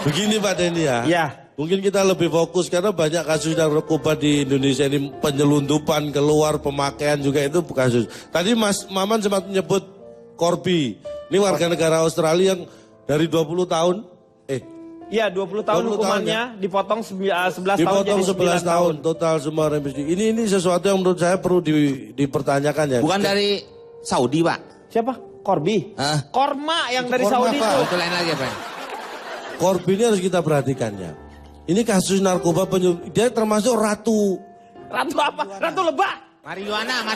Begini Pak Denny ya. Ya. Mungkin kita lebih fokus karena banyak kasus narkoba di Indonesia ini penyelundupan keluar pemakaian juga itu kasus. Tadi Mas Maman sempat menyebut Corby. Ini warga negara Australia yang dari 20 tahun. Iya 20 tahun 20 hukumannya tahun, ya. dipotong 11 tahun Dipotong jadi 11 tahun total semua remisi. Ini sesuatu yang menurut saya perlu dipertanyakan ya. Bukan dari Saudi Pak. Siapa? Corby. Korma yang dari Korma, Saudi Pak. itu. Itu lain lagi Pak. Corby ini harus kita perhatikan ya. Ini kasus narkoba dia termasuk ratu. Ratu apa? Ratu lebah. Marijuana Pak.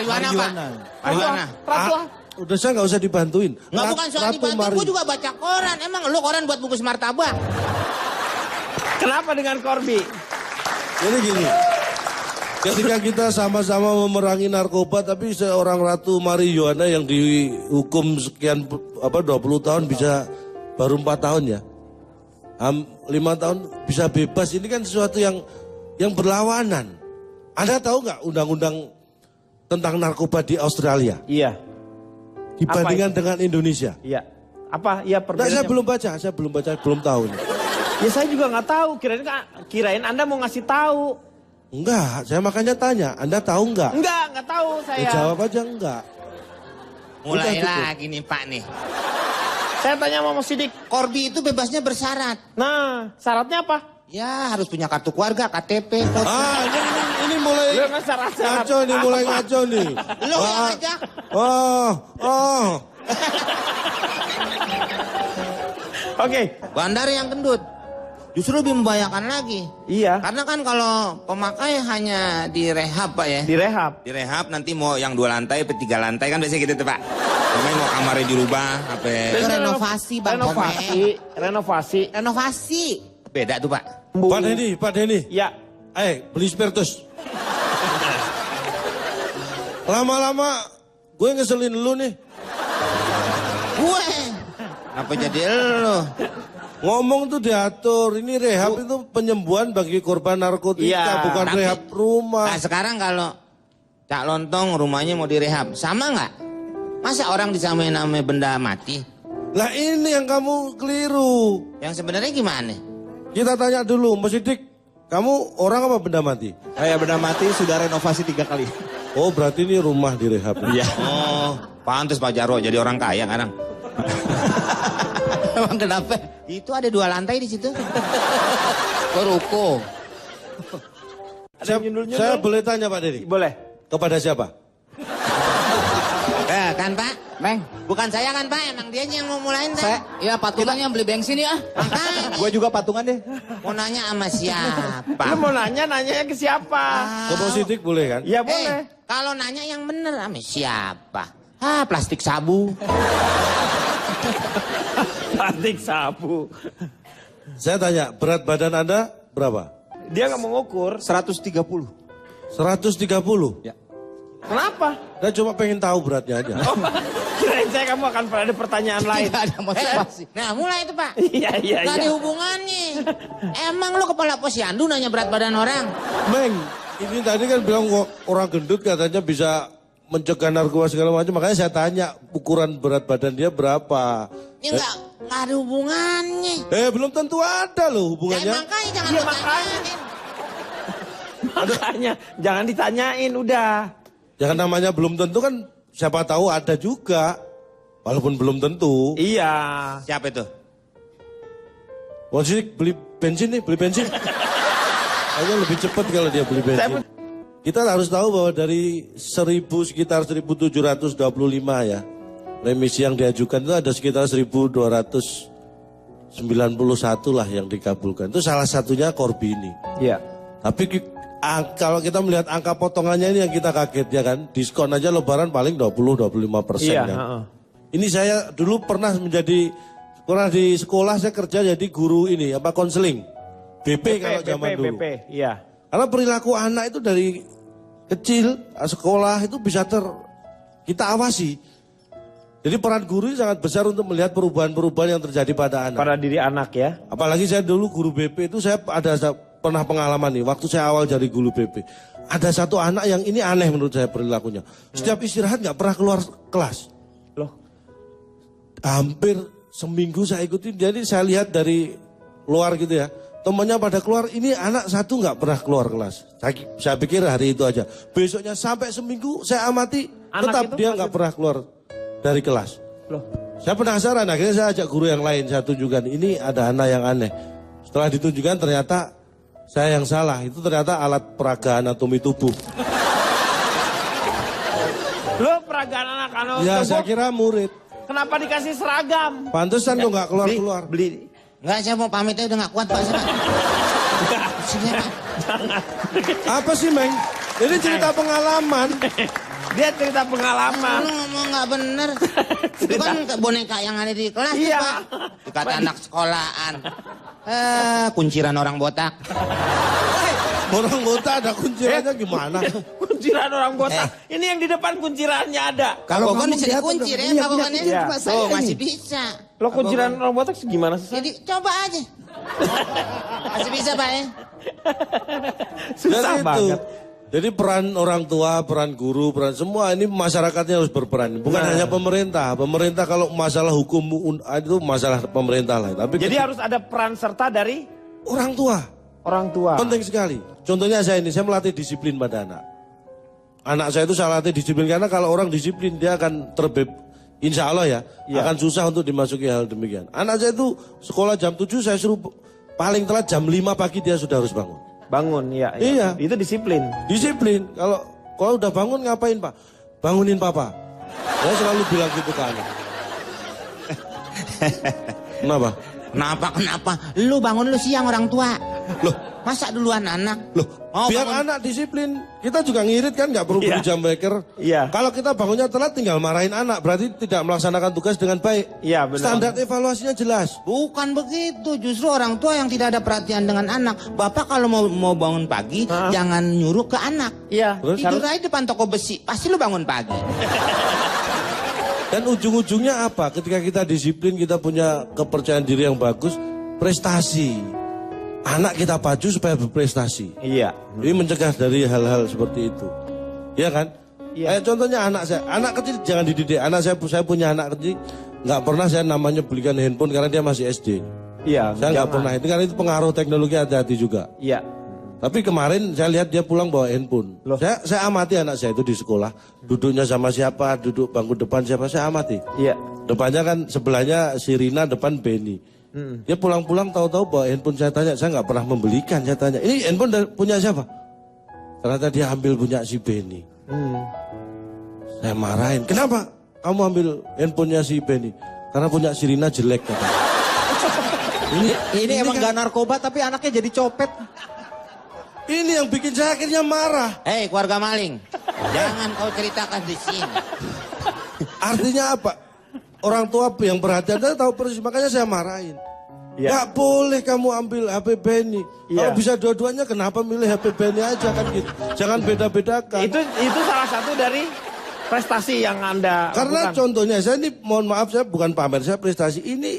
Marijuana. Ratu Udah saya nggak usah dibantuin. Nggak bukan soal dibantu, gue juga baca koran. Emang lu koran buat bungkus martabak? Kenapa dengan Corby? Jadi gini, ketika kita sama-sama memerangi narkoba, tapi seorang ratu marijuana yang dihukum sekian 20 tahun bisa baru 4 tahun ya, 5 tahun bisa bebas. Ini kan sesuatu yang berlawanan. Anda tahu nggak undang-undang tentang narkoba di Australia? Iya. Dibandingkan dengan Indonesia. Iya. Apa? Iya Nah, saya belum baca, belum tahu. Ya saya juga nggak tahu. Kirain Anda mau ngasih tahu. Enggak, saya makanya tanya, Anda tahu enggak? Nggak tahu saya. Ya, jawab aja enggak. Mulai Udah, lagi nih Pak nih. Saya tanya sama Mas Sidik. Corby itu bebasnya bersyarat. Nah, syaratnya apa? Ya harus punya kartu keluarga, KTP. Ini mulai Lu nggak syarat-syarat. ngaco nih, mulai ngaco nih. Lu yang ngajak. Oke. Bandar yang gendut. Justru lebih membahayakan lagi. Iya. Karena kan kalau pemakai hanya direhab Pak ya. Direhab. Direhab nanti mau yang 2 lantai, 3 lantai kan biasanya gitu tuh Pak. Pemain mau kamarnya dirubah, apa? Itu renovasi Bang. Renovasi. Beda tuh Pak. Pak Denny. Ya. Beli spiritus. Lama-lama gue ngeselin lu nih. Gue. Apa jadi lo? Ngomong tuh diatur, ini rehab itu penyembuhan bagi korban narkotika, Iya, bukan tapi- rehab rumah. Nah sekarang kalau Cak Lontong rumahnya mau direhab, sama nggak? Masa orang disamain namanya benda mati? Lah ini yang kamu keliru. Yang sebenarnya gimana? Kita tanya dulu, Mas Sidik, kamu orang apa benda mati? Saya benda mati sudah renovasi 3 kali. Oh berarti ini rumah direhab. Iya. Oh, pantes Pak Jarwo jadi orang kaya sekarang. Emang kenapa? Itu ada 2 lantai di situ. Ruko. Saya boleh tanya Pak Denny? Boleh. Kepada siapa? Kan Pak? Meng, Bukan saya kan Pak, emang dia yang mau mulain saya kan? ya patungan yang beli bensin ya. Makanya Gue juga patungan deh. mau nanya sama siapa? Lu mau nanyanya ke siapa? Ke Mas Sidik boleh kan? Ya boleh. Kalau nanya yang bener sama siapa? Plastik sabu. Plastik sabu. Saya tanya, berat badan Anda berapa? Dia nggak mau ngukur. 130. 130? Ya. Kenapa? Saya cuma pengen tahu beratnya aja. Oh, kirain saya kamu akan ada pertanyaan lain. Tidak ada motivasi. Nah mulai itu Pak. Iya. Gak ada hubungannya. Emang lo kepala posyandu nanya berat badan orang? Meng, ini tadi kan bilang orang gendut katanya bisa mencegah narkoba segala macam. Makanya saya tanya ukuran berat badan dia berapa. Ya nggak ada hubungannya. Belum tentu ada loh hubungannya. Ya makanya jangan Iya, ditanyain. Makanya jangan ditanyain udah. Jangan namanya belum tentu kan siapa tahu ada juga. Walaupun belum tentu. Iya. Siapa itu? Wah sih beli bensin. Kayaknya lebih cepat kalau dia beli bensin. Kita harus tahu bahwa dari sekitar 1725 ya. Remisi yang diajukan itu ada sekitar 1291 lah yang dikabulkan. Itu salah satunya Corby ini. Iya. Tapi kalau kita melihat angka potongannya ini yang kita kaget ya kan. Diskon aja lebaran paling 20-25% Iya. kan. Ini saya dulu pernah di sekolah saya kerja jadi guru ini konseling. BP kalau zaman dulu. BP, iya. Karena perilaku anak itu dari kecil sekolah itu bisa kita awasi. Jadi peran guru ini sangat besar untuk melihat perubahan-perubahan yang terjadi pada anak. Pada diri anak ya. Apalagi saya dulu guru BP itu saya pernah pengalaman nih. Waktu saya awal jadi guru BP. Ada satu anak yang ini aneh menurut saya perilakunya. Setiap istirahat nggak pernah keluar kelas. Loh. Hampir seminggu saya ikutin. Jadi saya lihat dari keluar gitu ya. Temannya pada keluar, ini anak satu nggak pernah keluar kelas. Saya pikir hari itu aja. Besoknya sampai seminggu saya amati, Anak tetap itu dia nggak pernah keluar dari kelas. Loh. Saya penasaran, akhirnya saya ajak guru yang lain, saya tunjukkan, ini ada anak yang aneh. Setelah ditunjukkan ternyata saya yang salah, itu ternyata alat peraga anatomi tubuh. Lo peragaan anak Ya tubuh, saya kira murid. kenapa dikasih seragam? Pantesan kok nggak keluar-keluar. Beli. Enggak, saya mau pamitnya udah nggak kuat Pak. Sini, Pak. Apa sih, Meng? Ini cerita pengalaman. Dia cerita pengalaman. Lu ngomong nggak bener. Itu kan boneka yang ada di kelas tuh, Iya. Pak. Dikata anak sekolahan. Kunciran orang botak. Orang botak ada kuncirannya gimana? Kunciran orang botak. Ini yang di depan kuncirannya ada. Kalau kamu kan bisa lihat dikunci udah- ya, iya, Pak Bogan ya. iya. Oh, masih bisa. Lo kunciran orang botak gimana sih? Jadi coba aja. Masih bisa, Pak ya. Susah Jadi itu. banget. Jadi peran orang tua, peran guru, peran semua ini masyarakatnya harus berperan. Bukan hanya pemerintah. Pemerintah kalau masalah hukum itu masalah pemerintah lah. Tapi Jadi harus ada peran serta dari orang tua orang tua. penting sekali. Contohnya saya melatih disiplin pada anak. Anak saya itu saya latih disiplin karena kalau orang disiplin dia akan insya Allah ya, Iya. akan susah untuk dimasuki hal demikian. Anak saya itu sekolah jam 7 saya suruh paling telat jam 5 pagi dia sudah harus bangun. Bangun, iya. Iya. Itu disiplin. Disiplin. Kalau udah bangun ngapain Pak? Bangunin Papa. Saya selalu bilang gitu ke anak. Kenapa? Kenapa? Lu bangun lu siang orang tua. Loh, Masa duluan anak? loh. Oh, biar bangun. anak disiplin. Kita juga ngirit kan nggak perlu Iya. beli jam waker. Iya. Kalau kita bangunnya telat tinggal marahin anak. Berarti tidak melaksanakan tugas dengan baik. Iya, benar. Standar evaluasinya jelas. Bukan begitu, justru orang tua yang tidak ada perhatian dengan anak. Bapak kalau mau bangun pagi, Hah? jangan nyuruh ke anak. Iya. Terus Tidur aja depan toko besi, pasti lu bangun pagi. Dan ujung-ujungnya apa? Ketika kita disiplin, kita punya kepercayaan diri yang bagus, prestasi. Anak kita pacu supaya berprestasi. Iya. Ini mencegah dari hal-hal seperti itu. Iya kan? Iya. Contohnya anak saya. Anak kecil jangan dididik. Saya punya anak kecil. Nggak pernah saya namanya belikan handphone karena dia masih SD. Iya. Saya nggak jangan. pernah. Itu karena itu pengaruh teknologi, hati-hati juga. Iya. Tapi kemarin saya lihat dia pulang bawa handphone. Loh. Saya amati anak saya itu di sekolah. Duduknya sama siapa, duduk bangku depan siapa, saya amati. Iya. Depannya kan sebelahnya si Rina, depan Benny. Dia pulang-pulang tahu-tahu bawa handphone, saya tanya, saya nggak pernah membelikan, saya tanya, ini handphone punya siapa? Ternyata dia ambil punya si Benny. Saya marahin, kenapa kamu ambil handphonenya si Benny? Karena punya si Rina jelek katanya. Ini emang kan- gak narkoba tapi anaknya jadi copet. Ini yang bikin saya akhirnya marah. Hei keluarga maling, jangan kau ceritakan di sini. Artinya apa? Orang tua yang perhatian, saya tahu persis, makanya saya marahin. Iya. Nggak boleh kamu ambil HP Benny. Iya. Kalau bisa dua-duanya, kenapa milih HP Benny aja kan gitu? Jangan beda-bedakan. Itu salah satu dari prestasi yang Anda Karena lakukan. contohnya, saya ini mohon maaf, saya bukan pamer, saya prestasi. Ini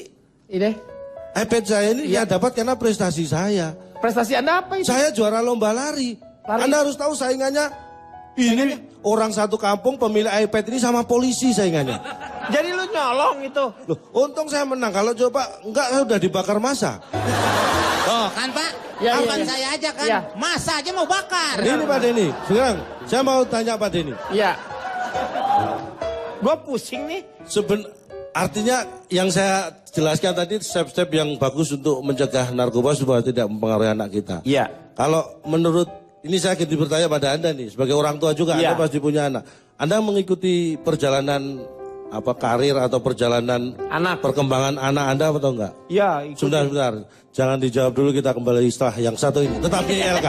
iPad saya ini ya dapat karena prestasi saya. Prestasi Anda apa itu? Saya juara lomba lari. Anda harus tahu saingannya. Ini orang satu kampung pemilik iPad ini sama polisi saingannya. Jadi lu nyolong itu. Loh, untung saya menang. Kalau coba enggak, saya udah dibakar masa. Oh kan Pak, Iya, kawan iya. saya aja kan, Iya. masa aja mau bakar. Ini Pak Denny, sekarang saya mau tanya Pak Denny. Iya. Gue pusing nih. Artinya yang saya jelaskan tadi step-step yang bagus untuk mencegah narkoba supaya tidak mempengaruhi anak kita. Iya. Kalau menurut, ini saya ingin bertanya pada Anda nih, sebagai orang tua juga, Iya. Anda pasti punya anak. Anda mengikuti perjalanan karir atau perjalanan Anak. perkembangan anak Anda atau enggak? Iya. ikuti. Sebentar. Jangan dijawab dulu, kita kembali setelah yang satu ini. Tetap di LK.